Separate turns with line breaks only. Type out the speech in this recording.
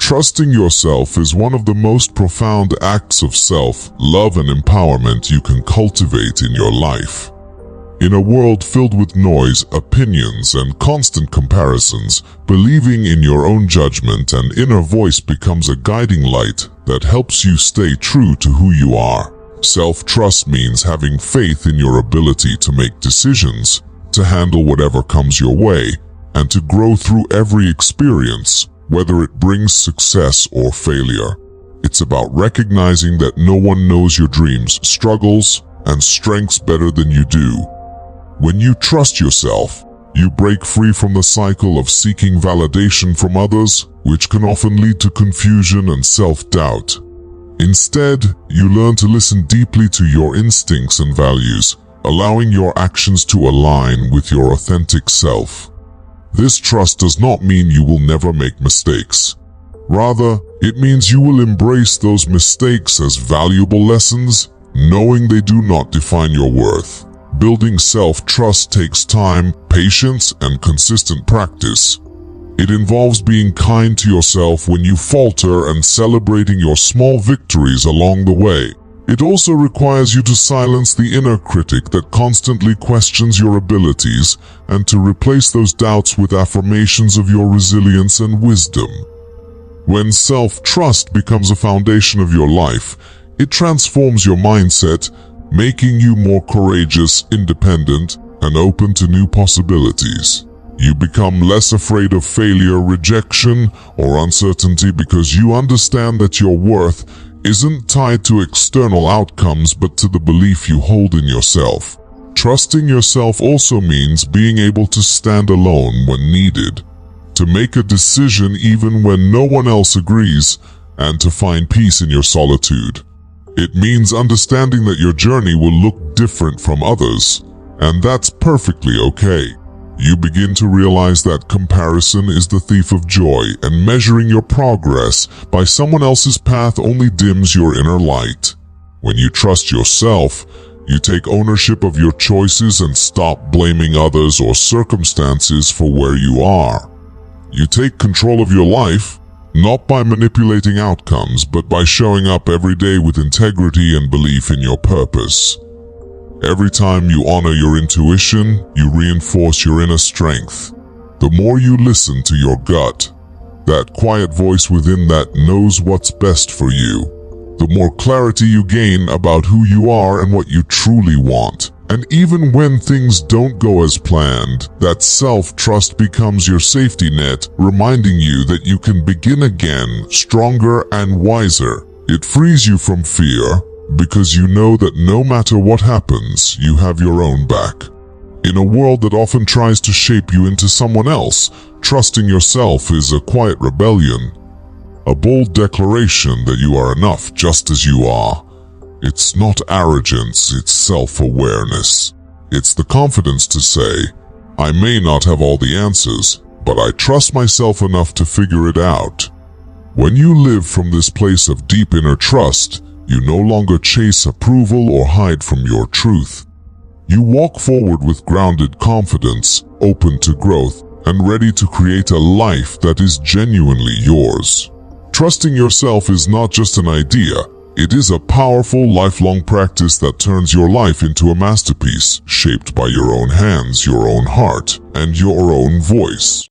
Trusting yourself is one of the most profound acts of self-love and empowerment you can cultivate in your life. In a world filled with noise, opinions, and constant comparisons, believing in your own judgment and inner voice becomes a guiding light that helps you stay true to who you are. Self-trust means having faith in your ability to make decisions, to handle whatever comes your way, and to grow through every experience, whether it brings success or failure. It's about recognizing that no one knows your dreams, struggles, and strengths better than you do. When you trust yourself, you break free from the cycle of seeking validation from others, which can often lead to confusion and self-doubt. Instead, you learn to listen deeply to your instincts and values, allowing your actions to align with your authentic self. This trust does not mean you will never make mistakes. Rather, it means you will embrace those mistakes as valuable lessons, knowing they do not define your worth. Building self-trust takes time, patience, and consistent practice. It involves being kind to yourself when you falter and celebrating your small victories along the way. It also requires you to silence the inner critic that constantly questions your abilities and to replace those doubts with affirmations of your resilience and wisdom. When self-trust becomes a foundation of your life, it transforms your mindset, making you more courageous, independent, and open to new possibilities. You become less afraid of failure, rejection, or uncertainty because you understand that your worth isn't tied to external outcomes but to the belief you hold in yourself. Trusting yourself also means being able to stand alone when needed, to make a decision even when no one else agrees, and to find peace in your solitude. It means understanding that your journey will look different from others, and that's perfectly okay. You begin to realize that comparison is the thief of joy, and measuring your progress by someone else's path only dims your inner light. When you trust yourself, you take ownership of your choices and stop blaming others or circumstances for where you are. You take control of your life, not by manipulating outcomes, but by showing up every day with integrity and belief in your purpose. Every time you honor your intuition, you reinforce your inner strength. The more you listen to your gut, that quiet voice within that knows what's best for you, the more clarity you gain about who you are and what you truly want. And even when things don't go as planned, that self-trust becomes your safety net, reminding you that you can begin again, stronger and wiser. It frees you from fear, because you know that no matter what happens, you have your own back. In a world that often tries to shape you into someone else, trusting yourself is a quiet rebellion, a bold declaration that you are enough just as you are. It's not arrogance, it's self-awareness. It's the confidence to say, I may not have all the answers, but I trust myself enough to figure it out. When you live from this place of deep inner trust, you no longer chase approval or hide from your truth. You walk forward with grounded confidence, open to growth, and ready to create a life that is genuinely yours. Trusting yourself is not just an idea, it is a powerful, lifelong practice that turns your life into a masterpiece, shaped by your own hands, your own heart, and your own voice.